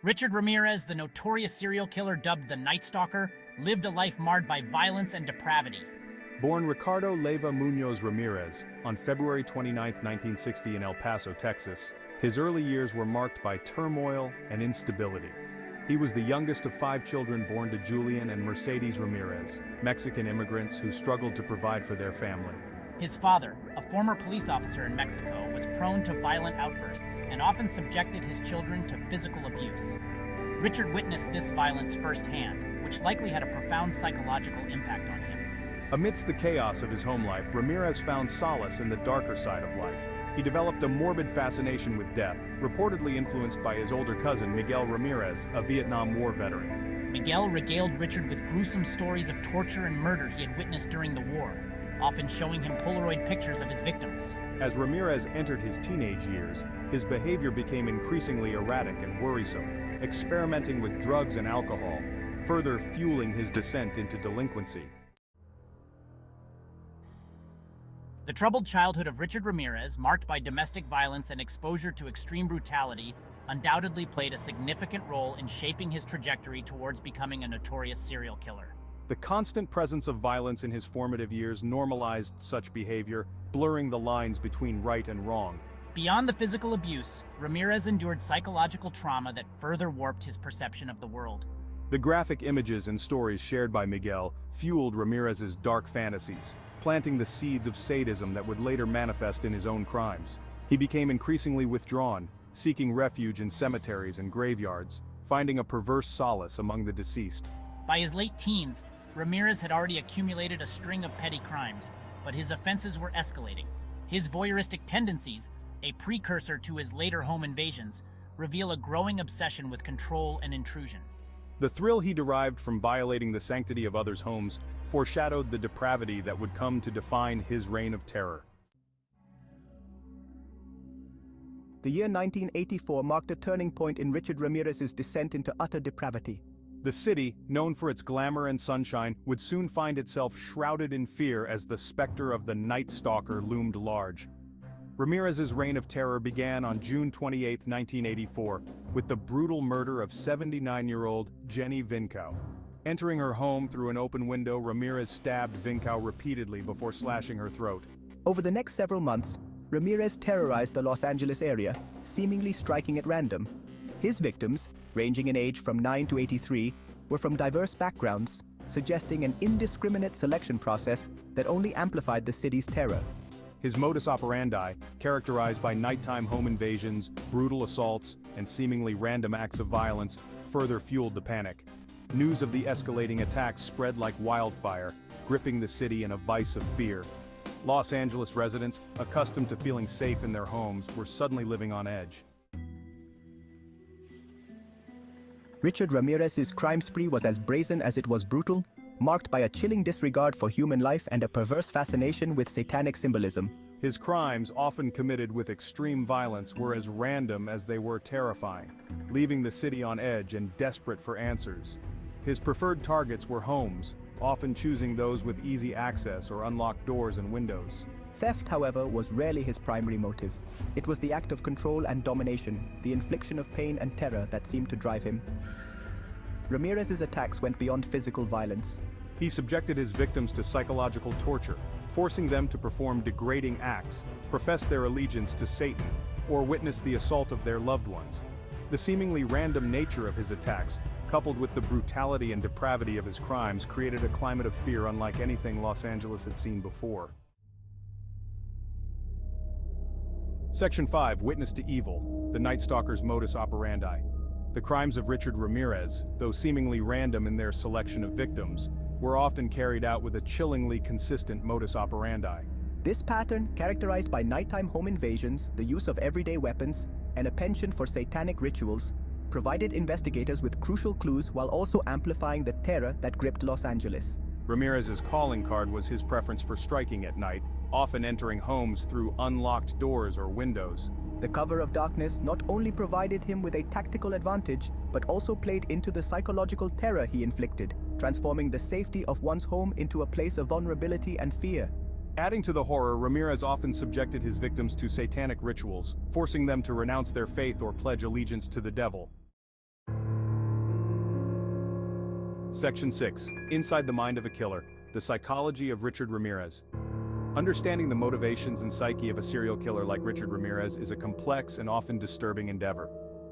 Richard Ramirez, the notorious serial killer dubbed the Night Stalker, lived a life marred by violence and depravity. Born Ricardo Leyva Munoz Ramirez on February 29, 1960 in El Paso, Texas, his early years were marked by turmoil and instability. He was the youngest of 5 children born to Julian and Mercedes Ramirez, Mexican immigrants who struggled to provide for their family. His father, a former police officer in Mexico, was prone to violent outbursts and often subjected his children to physical abuse. Richard witnessed this violence firsthand, which likely had a profound psychological impact on him. Amidst the chaos of his home life, Ramirez found solace in the darker side of life. He developed a morbid fascination with death, reportedly influenced by his older cousin Miguel Ramirez, a Vietnam War veteran. Miguel regaled Richard with gruesome stories of torture and murder he had witnessed during the war, often showing him Polaroid pictures of his victims. As Ramirez entered his teenage years, his behavior became increasingly erratic and worrisome, experimenting with drugs and alcohol, further fueling his descent into delinquency. The troubled childhood of Richard Ramirez, marked by domestic violence and exposure to extreme brutality, undoubtedly played a significant role in shaping his trajectory towards becoming a notorious serial killer. The constant presence of violence in his formative years normalized such behavior, blurring the lines between right and wrong. Beyond the physical abuse, Ramirez endured psychological trauma that further warped his perception of the world. The graphic images and stories shared by Miguel fueled Ramirez's dark fantasies, planting the seeds of sadism that would later manifest in his own crimes. He became increasingly withdrawn, seeking refuge in cemeteries and graveyards, finding a perverse solace among the deceased. By his late teens, Ramirez had already accumulated a string of petty crimes, but his offenses were escalating. His voyeuristic tendencies, a precursor to his later home invasions, reveal a growing obsession with control and intrusion. The thrill he derived from violating the sanctity of others' homes foreshadowed the depravity that would come to define his reign of terror. The year 1984 marked a turning point in Richard Ramirez's descent into utter depravity. The city, known for its glamour and sunshine, would soon find itself shrouded in fear as the specter of the Night Stalker loomed large. Ramirez's reign of terror began on June 28, 1984, with the brutal murder of 79-year-old Jenny Vincow. Entering her home through an open window, Ramirez stabbed Vincow repeatedly before slashing her throat. Over the next several months, Ramirez terrorized the Los Angeles area, seemingly striking at random. His victims, ranging in age from 9 to 83, were from diverse backgrounds, suggesting an indiscriminate selection process that only amplified the city's terror. His modus operandi, characterized by nighttime home invasions, brutal assaults, and seemingly random acts of violence, further fueled the panic. News of the escalating attacks spread like wildfire, gripping the city in a vice of fear. Los Angeles residents, accustomed to feeling safe in their homes, were suddenly living on edge. Richard Ramirez's crime spree was as brazen as it was brutal, marked by a chilling disregard for human life and a perverse fascination with satanic symbolism. His crimes, often committed with extreme violence, were as random as they were terrifying, leaving the city on edge and desperate for answers. His preferred targets were homes, often choosing those with easy access or unlocked doors and windows. Theft, however, was rarely his primary motive. It was the act of control and domination, the infliction of pain and terror that seemed to drive him. Ramirez's attacks went beyond physical violence. He subjected his victims to psychological torture, forcing them to perform degrading acts, profess their allegiance to Satan, or witness the assault of their loved ones. The seemingly random nature of his attacks, coupled with the brutality and depravity of his crimes, created a climate of fear unlike anything Los Angeles had seen before. Section 5. Witness to Evil, the Night Stalker's modus operandi. The crimes of Richard Ramirez, though seemingly random in their selection of victims, were often carried out with a chillingly consistent modus operandi. This pattern, characterized by nighttime home invasions, the use of everyday weapons, and a penchant for satanic rituals, provided investigators with crucial clues while also amplifying the terror that gripped Los Angeles. Ramirez's calling card was his preference for striking at night, often entering homes through unlocked doors or windows. The cover of darkness not only provided him with a tactical advantage, but also played into the psychological terror he inflicted, transforming the safety of one's home into a place of vulnerability and fear. Adding to the horror, Ramirez often subjected his victims to satanic rituals, forcing them to renounce their faith or pledge allegiance to the devil. Section 6. Inside the Mind of a Killer. The Psychology of Richard Ramirez. Understanding the motivations and psyche of a serial killer like Richard Ramirez is a complex and often disturbing endeavor.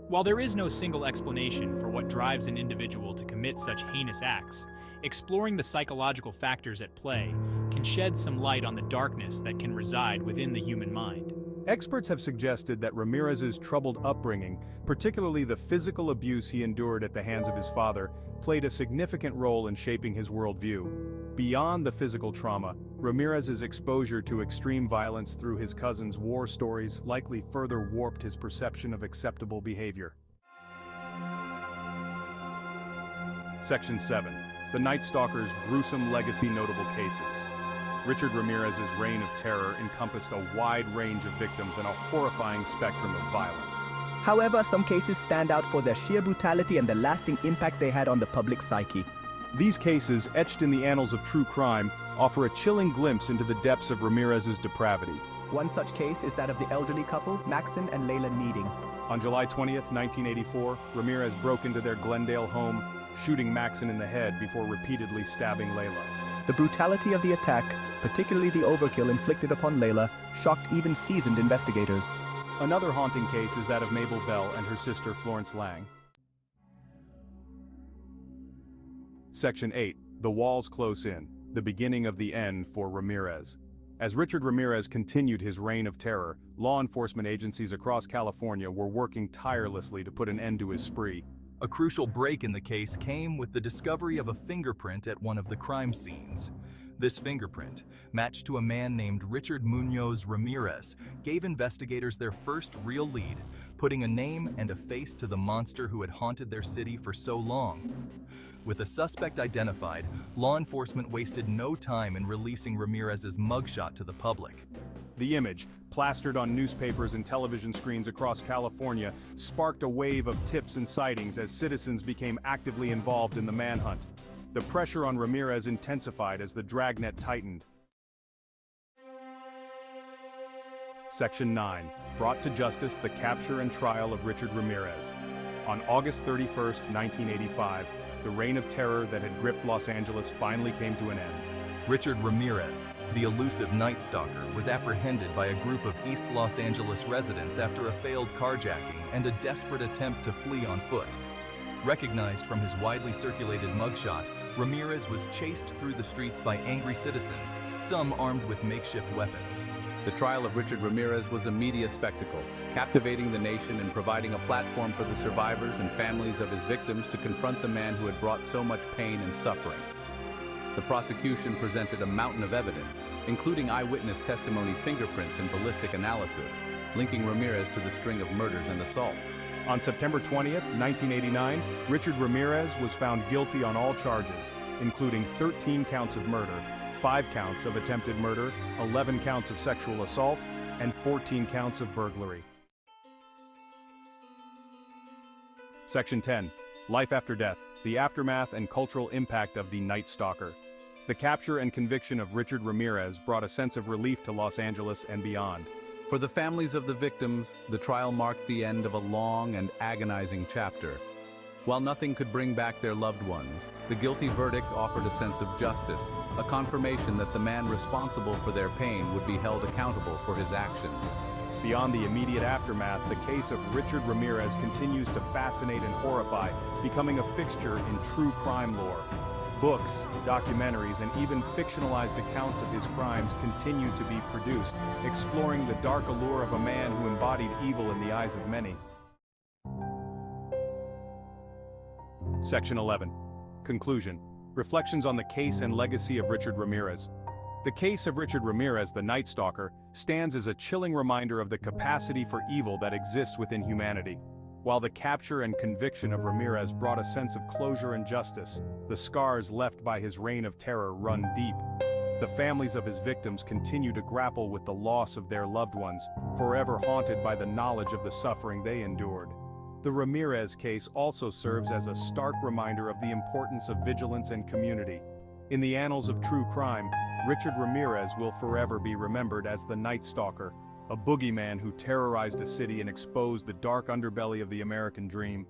While there is no single explanation for what drives an individual to commit such heinous acts, exploring the psychological factors at play can shed some light on the darkness that can reside within the human mind. Experts have suggested that Ramirez's troubled upbringing, particularly the physical abuse he endured at the hands of his father, played a significant role in shaping his worldview. Beyond the physical trauma, Ramirez's exposure to extreme violence through his cousin's war stories likely further warped his perception of acceptable behavior. Section 7. The Night Stalker's gruesome legacy. Notable cases. Richard Ramirez's reign of terror encompassed a wide range of victims and a horrifying spectrum of violence. However, some cases stand out for their sheer brutality and the lasting impact they had on the public psyche. These cases, etched in the annals of true crime, offer a chilling glimpse into the depths of Ramirez's depravity. One such case is that of the elderly couple, Maxon and Layla Needing. On July 20th, 1984, Ramirez broke into their Glendale home, shooting Maxon in the head before repeatedly stabbing Layla. The brutality of the attack, particularly the overkill inflicted upon Layla, shocked even seasoned investigators. Another haunting case is that of Mabel Bell and her sister Florence Lang. Section 8. The Walls Close In. The beginning of the end for Ramirez. As Richard Ramirez continued his reign of terror, law enforcement agencies across California were working tirelessly to put an end to his spree. A crucial break in the case came with the discovery of a fingerprint at one of the crime scenes. This fingerprint, matched to a man named Richard Munoz Ramirez, gave investigators their first real lead, putting a name and a face to the monster who had haunted their city for so long. With the suspect identified, law enforcement wasted no time in releasing Ramirez's mugshot to the public. The image, plastered on newspapers and television screens across California, sparked a wave of tips and sightings as citizens became actively involved in the manhunt. The pressure on Ramirez intensified as the dragnet tightened. Section 9. Brought to justice: the capture and trial of Richard Ramirez. On August 31st, 1985, the reign of terror that had gripped Los Angeles finally came to an end. Richard Ramirez, the elusive Night Stalker, was apprehended by a group of East Los Angeles residents after a failed carjacking and a desperate attempt to flee on foot. Recognized from his widely circulated mugshot, Ramirez was chased through the streets by angry citizens, some armed with makeshift weapons. The trial of Richard Ramirez was a media spectacle, captivating the nation and providing a platform for the survivors and families of his victims to confront the man who had brought so much pain and suffering. The prosecution presented a mountain of evidence, including eyewitness testimony, fingerprints, and ballistic analysis, linking Ramirez to the string of murders and assaults. On September 20th, 1989, Richard Ramirez was found guilty on all charges, including 13 counts of murder, 5 counts of attempted murder, 11 counts of sexual assault, and 14 counts of burglary. Section 10. Life After Death: the aftermath and cultural impact of the Night Stalker. The capture and conviction of Richard Ramirez brought a sense of relief to Los Angeles and beyond. For the families of the victims, the trial marked the end of a long and agonizing chapter. While nothing could bring back their loved ones, the guilty verdict offered a sense of justice, a confirmation that the man responsible for their pain would be held accountable for his actions. Beyond the immediate aftermath, the case of Richard Ramirez continues to fascinate and horrify, becoming a fixture in true crime lore. Books, documentaries, and even fictionalized accounts of his crimes continue to be produced, exploring the dark allure of a man who embodied evil in the eyes of many. Section 11. Conclusion. Reflections on the case and legacy of Richard Ramirez. The case of Richard Ramirez, the Night Stalker, stands as a chilling reminder of the capacity for evil that exists within humanity. While the capture and conviction of Ramirez brought a sense of closure and justice, the scars left by his reign of terror run deep. The families of his victims continue to grapple with the loss of their loved ones, forever haunted by the knowledge of the suffering they endured. The Ramirez case also serves as a stark reminder of the importance of vigilance and community. In the annals of true crime, Richard Ramirez will forever be remembered as the Night Stalker, a boogeyman who terrorized a city and exposed the dark underbelly of the American dream.